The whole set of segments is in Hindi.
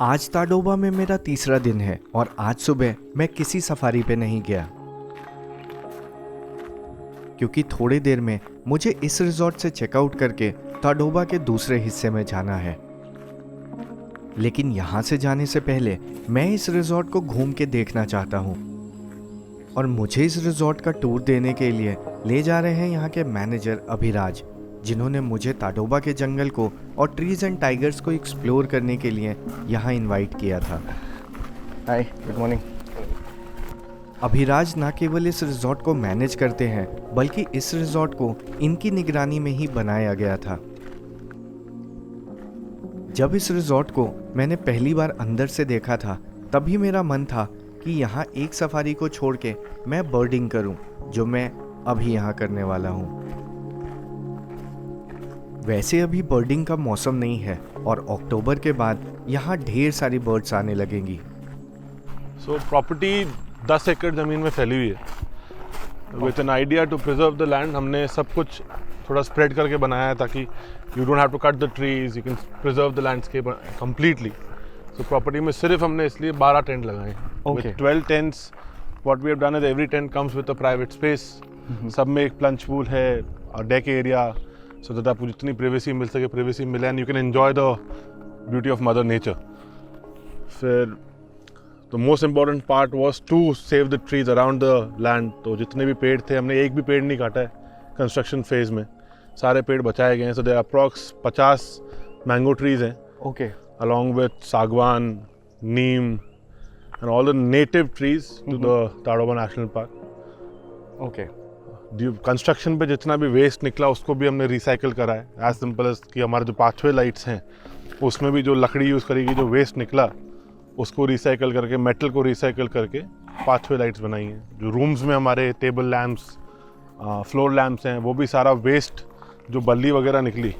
आज ताडोबा में मेरा तीसरा दिन है और आज सुबह मैं किसी सफारी पे नहीं गया क्योंकि थोड़ी देर में मुझे इस रिजॉर्ट से चेकआउट करके ताडोबा के दूसरे हिस्से में जाना है। लेकिन यहाँ से जाने से पहले मैं इस रिजॉर्ट को घूम के देखना चाहता हूँ और मुझे इस रिजॉर्ट का टूर देने के लिए ले जा रहे हैं यहाँ के मैनेजर अभिराज, जिन्होंने मुझे ताडोबा के जंगल को और ट्रीज एंड टाइगर्स को एक्सप्लोर करने के लिए यहाँ इनवाइट किया था। हाय, गुड मॉर्निंग। अभिराज न केवल इस रिजॉर्ट को मैनेज करते हैं बल्कि इस रिजॉर्ट को इनकी निगरानी में ही बनाया गया था। जब इस रिजॉर्ट को मैंने पहली बार अंदर से देखा था तभी मेरा मन था कि यहाँ एक सफारी को छोड़ के मैं बर्डिंग करूं, जो मैं अभी यहाँ करने वाला हूँ। वैसे अभी बर्डिंग का मौसम नहीं है और अक्टूबर के बाद यहाँ ढेर सारी बर्ड्स आने लगेंगी। प्रॉपर्टी 10 एकड़ ज़मीन में फैली हुई है। With an idea to preserve the land हमने सब कुछ थोड़ा स्प्रेड करके बनाया है ताकि you don't have to cut the trees, you can preserve the landscape completely. So property में सिर्फ हमने इसलिए 12 टेंट लगाए हैं। With 12 tents what we have done is every tent comes with a private space. सब में एक प्लंज पूल है और डेक एरिया, सो दैट आपको जितनी प्राइवेसी मिल सके प्राइवेसी मिले and you can enjoy the beauty of mother nature. फिर the most important part was to save the trees around the land. तो जितने भी पेड़ थे हमने एक भी पेड़ नहीं काटा है कंस्ट्रक्शन फेज में, सारे पेड़ बचाए गए हैं। So there approx 50 mango trees हैं। Okay. Along with sagwan, neem and all the native trees to the Tadoba national park. Okay. Construction पे जितना भी वेस्ट निकला उसको भी हमने रिसाइकिल करा है। एज सिंपल एज कि हमारे जो पाथवे लाइट्स हैं उसमें भी जो लकड़ी यूज़ करेगी, जो वेस्ट निकला उसको रिसाइकिल करके, मेटल को रिसाइकिल करके पाथवे लाइट्स बनाई हैं। जो रूम्स में हमारे टेबल लैम्प्स, फ्लोर लैम्प्स हैं, वो भी सारा वेस्ट जो बल्ली वगैरह निकली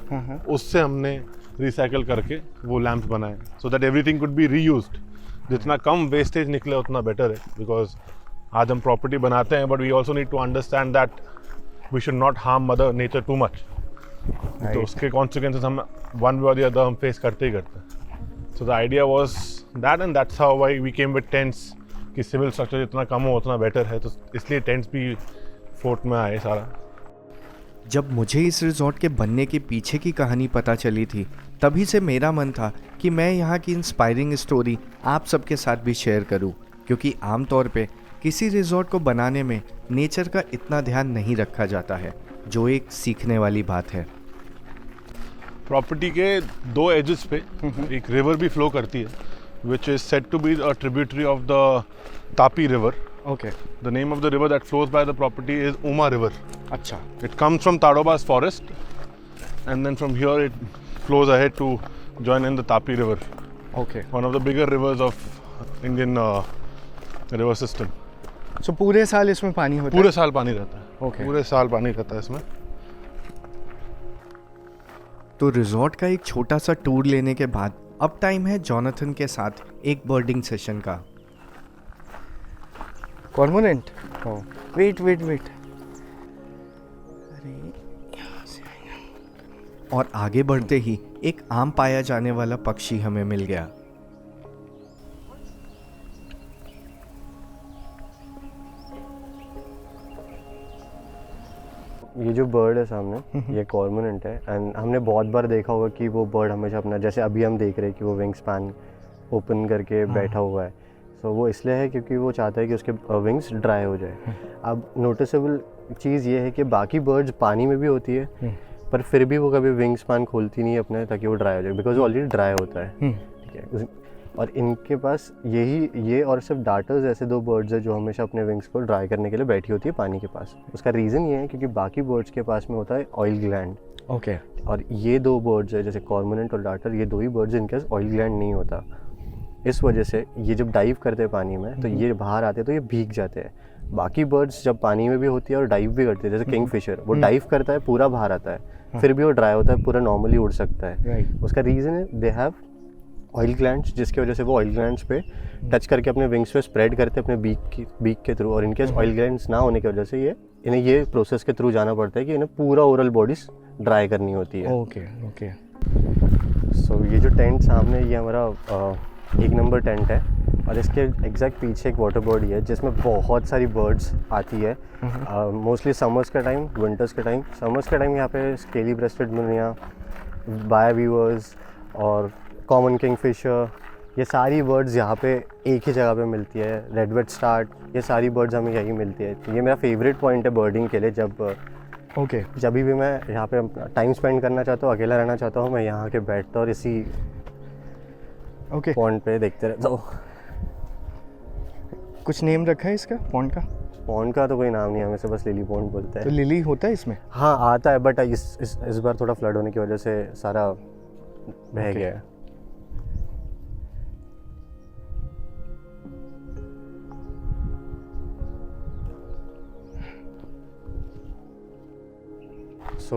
उससे हमने रिसाइकिल करके वो लैम्प्स बनाए, so that everything could be reused. जितना कम वेस्टेज निकले उतना बेटर है, बिकॉज आज हम प्रॉपर्टी बनाते हैं but we also need to understand that we should not harm mother nature too much. तो उसके कॉन्सिक्वेंसेस हम वन वे और द अदर हम फेस करते ही करते हैं। So the idea was that and that's how why we came with tents कि सिविल स्ट्रक्चर जितना कम हो उतना बेटर है, तो इसलिए टेंट्स भी फोर्ट में आए सारा। जब मुझे इस रिजॉर्ट के बनने के पीछे की कहानी पता चली थी तभी से मेरा मन था कि मैं यहाँ की इंस्पायरिंग स्टोरी आप सबके साथ भी शेयर करूँ, क्योंकि आमतौर पे किसी रिजॉर्ट को बनाने में नेचर का इतना ध्यान नहीं रखा जाता है, जो एक सीखने वाली बात है। प्रॉपर्टी के दो एजेस पे एक रिवर भी फ्लो करती है, which is said to be a tributary of the Tapi river. Okay. The name of the river that flows by the property is Uma river. अच्छा। It comes from Tadoba's forest and then from here it flows ahead to join in the Tapi river. Okay. One of the bigger rivers of Indian river system. So पूरे साल इसमें पानी होता है? पूरे साल पानी रहता है। ओके। पूरे साल पानी रहता है इसमें। तो रिजॉर्ट का एक छोटा सा टूर लेने के बाद अब टाइम है जॉनथन के साथ एक बर्डिंग सेशन का। कॉर्मोरेंट? वेट। और आगे बढ़ते ही एक आम पाया जाने वाला पक्षी हमें मिल गया। ये जो बर्ड है सामने, ये कॉर्मोरेंट है एंड हमने बहुत बार देखा होगा कि वो बर्ड हमेशा अपना, जैसे अभी हम देख रहे हैं कि वो विंग स्पैन ओपन करके बैठा हुआ है। सो वो इसलिए है क्योंकि वो चाहता है कि उसके विंग्स ड्राई हो जाए। अब नोटिसेबल चीज़ ये है कि बाकी बर्ड्स पानी में भी होती है पर फिर भी वो कभी विंग स्पैन खोलती नहीं है अपने, ताकि वो ड्राई हो जाए, बिकॉज वो ऑलरेडी ड्राई होता है। ठीक है। और इनके पास ये और सिर्फ डार्टर्स ऐसे दो बर्ड्स हैं जो हमेशा अपने विंग्स को ड्राई करने के लिए बैठी होती है पानी के पास। उसका रीज़न ये है क्योंकि बाकी बर्ड्स के पास में होता है ऑयल ग्लैंड। ओके। और ये दो बर्ड्स है, जैसे कॉर्मोरेंट और डार्टर, ये दो ही बर्ड्स जिनके पास ऑयल ग्लैंड नहीं होता। इस वजह से ये जब डाइव करते हैं पानी में तो ये बाहर आते हैं तो ये भीग जाते हैं। बाकी बर्ड्स जब पानी में भी होती है और डाइव भी करती है, जैसे किंगफिशर, वो डाइव करता है पूरा बाहर आता है, फिर भी वो ड्राई होता है, पूरा नॉर्मली उड़ सकता है। उसका रीज़न है दे हैव ऑयल ग्लैंड्स, जिसकी वजह से वो ऑयल ग्लैंड्स पे टच करके अपने विंग्स पे स्प्रेड करते हैं अपने बीक के थ्रू। और इनके ऑयल ग्लैंड्स ना होने की वजह से इन्हें ये प्रोसेस के थ्रू जाना पड़ता है कि इन्हें पूरा ओरल बॉडीज ड्राई करनी होती है। ओके। सो ये जो टेंट सामने, ये हमारा एक नंबर टेंट है और इसके एग्जैक्ट पीछे एक वाटर बॉडी है जिसमें बहुत सारी बर्ड्स आती है मोस्टली समर्स का टाइम, विंटर्स का टाइम। समर्स का टाइम यहाँ पे स्केली ब्रेस्टेड मुनिया, बाया वीवर्स और कॉमन किंगफिशर, ये सारी बर्ड्स यहाँ पे एक ही जगह पे मिलती है। रेडवेड स्टार्ट, ये सारी बर्ड्स हमें यहीं मिलती है। तो ये मेरा फेवरेट पॉइंट है बर्डिंग के लिए। जब भी मैं यहाँ पे टाइम स्पेंड करना चाहता हूँ, अकेला रहना चाहता हूँ, मैं यहाँ के बैठता हूँ और इसी पॉइंट पे देखते रहता हूँ। कुछ नेम रखा है इसका पॉन्ड का? पॉन्ड का तो कोई नाम नहीं है, हमें से बस लिली पॉन्ड बोलते तो हैं। लिली होता है इसमें? हाँ आता है, बट इस बार थोड़ा फ्लड होने की वजह से सारा बह गया है।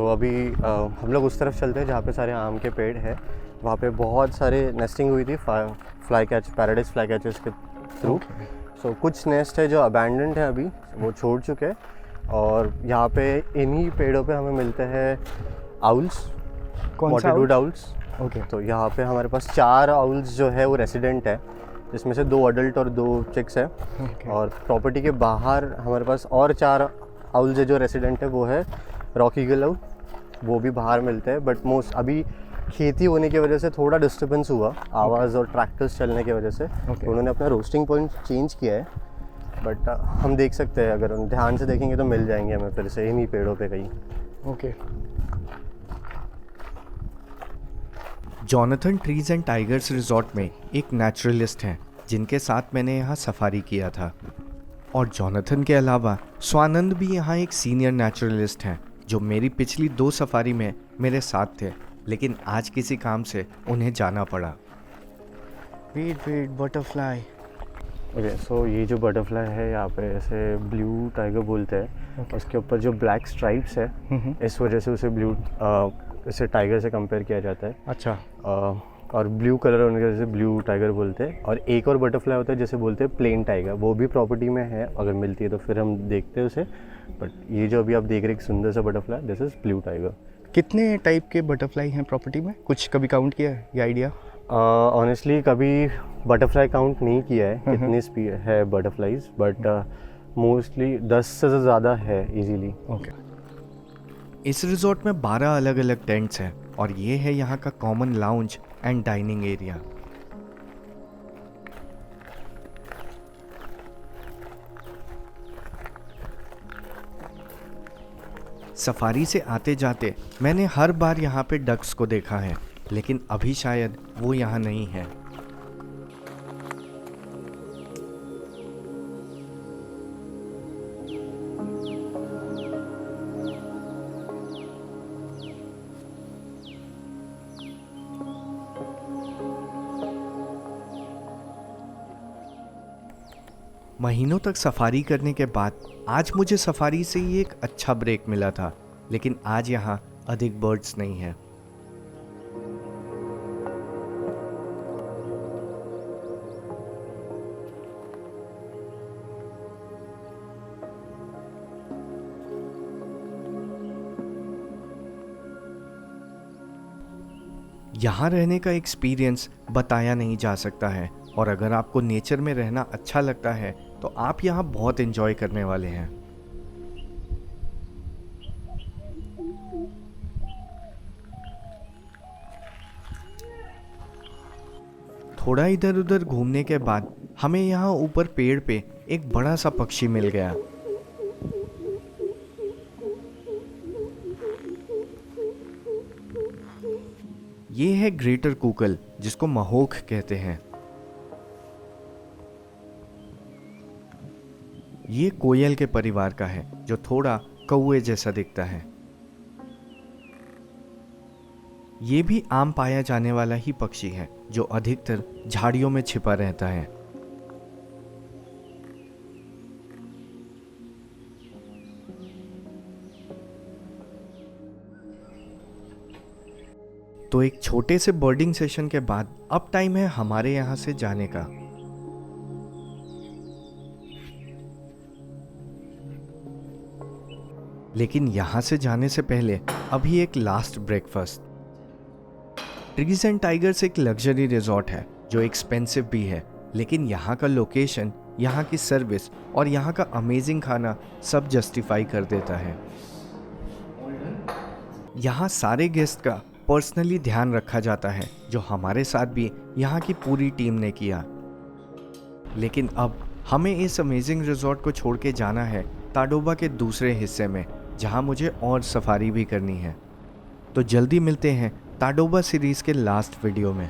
अभी हम लोग उस तरफ चलते हैं जहाँ पे सारे आम के पेड़ हैं। वहाँ पे बहुत सारे नेस्टिंग हुई थी पैराडाइज फ्लाई कैचेस के थ्रू। कुछ नेस्ट है जो अबैंडन्ड है, अभी वो छोड़ चुके हैं। और यहाँ पे इन्हीं पेड़ों पे हमें मिलते हैं आउल्स, वाटर आउल्स। तो यहाँ पे हमारे पास 4 आउल्स जो है वो रेसिडेंट है, जिसमें से 2 अडल्ट और 2 चिक्स है। और प्रॉपर्टी के बाहर हमारे पास और 4 आउल्स है जो रेसिडेंट है, वो है रॉकी ईगल आउल, वो भी बाहर मिलते हैं। बट मोस्ट अभी खेती होने की वजह से थोड़ा डिस्टर्बेंस हुआ, आवाज़ और ट्रैक्टर्स चलने की वजह से। तो उन्होंने अपना रोस्टिंग पॉइंट चेंज किया है। बट हम देख सकते हैं, अगर हम ध्यान से देखेंगे तो मिल जाएंगे हमें फिर से इन्हीं पेड़ों पे कहीं। Jonathan trees and tigers resort में एक नेचुरलिस्ट हैं जिनके साथ मैंने यहाँ सफारी किया था। और जॉनथन के अलावा स्वानंद भी यहाँ एक सीनियर नेचुरलिस्ट हैं जो मेरी पिछली 2 सफारी में मेरे साथ थे, लेकिन आज किसी काम से उन्हें जाना पड़ा। Wait butterfly. ये जो बटरफ्लाई है यहाँ पे ऐसे ब्लू टाइगर बोलते हैं। उसके ऊपर जो ब्लैक स्ट्राइप्स है, इस वजह से उसे इसे टाइगर से कंपेयर किया जाता है। अच्छा। और ब्लू कलर होने की वजह से ब्लू टाइगर बोलते हैं। और एक और बटरफ्लाई होता है जैसे बोलते हैं प्लेन टाइगर, वो भी प्रॉपर्टी में है, अगर मिलती है तो फिर हम देखते हैं उसे। बट ये जो अभी आप देख रहे हैं एक सुंदर सा butterfly, this is blue tiger. कितने टाइप के बटरफ्लाई हैं प्रॉपर्टी में? कुछ कभी काउंट किया है, ये आइडिया? ऑनेस्टली कभी बटरफ्लाई काउंट नहीं किया है कितनी है बटरफ्लाईज, बट मोस्टली 10 से ज़्यादा है इजीली। इस रिजॉर्ट में 12 अलग अलग टेंट्स हैं और ये है यहाँ का common lounge and dining area. Safari से आते जाते मैंने हर बार यहाँ पे डक्स को देखा है, लेकिन अभी शायद वो यहाँ नहीं है। महीनों तक सफारी करने के बाद आज मुझे सफारी से ही एक अच्छा ब्रेक मिला था, लेकिन आज यहाँ अधिक बर्ड्स नहीं है। यहाँ रहने का एक्सपीरियंस बताया नहीं जा सकता है, और अगर आपको नेचर में रहना अच्छा लगता है तो आप यहाँ बहुत एंजॉय करने वाले हैं। थोड़ा इधर उधर घूमने के बाद हमें यहाँ ऊपर पेड़ पे एक बड़ा सा पक्षी मिल गया। ये है ग्रेटर कूकल, जिसको महोख कहते हैं। ये कोयल के परिवार का है जो थोड़ा कौवे जैसा दिखता है। ये भी आम पाया जाने वाला ही पक्षी है जो अधिकतर झाड़ियों में छिपा रहता है। तो एक छोटे से बर्डिंग सेशन के बाद अब टाइम है हमारे यहाँ से जाने का। लेकिन यहाँ से जाने से पहले अभी एक last breakfast. Trees and tigers एक लग्जरी रिजॉर्ट है जो एक्सपेंसिव भी है, लेकिन यहाँ का लोकेशन, यहाँ की सर्विस और यहाँ का अमेजिंग खाना सब जस्टिफाई कर देता है। यहाँ सारे गेस्ट का पर्सनली ध्यान रखा जाता है, जो हमारे साथ भी यहाँ की पूरी टीम ने किया। लेकिन अब हमें इस अमेजिंग रिजॉर्ट को छोड़ के जाना है ताडोबा के दूसरे हिस्से में, जहाँ मुझे और सफारी भी करनी है। तो जल्दी मिलते हैं ताडोबा सीरीज़ के लास्ट वीडियो में।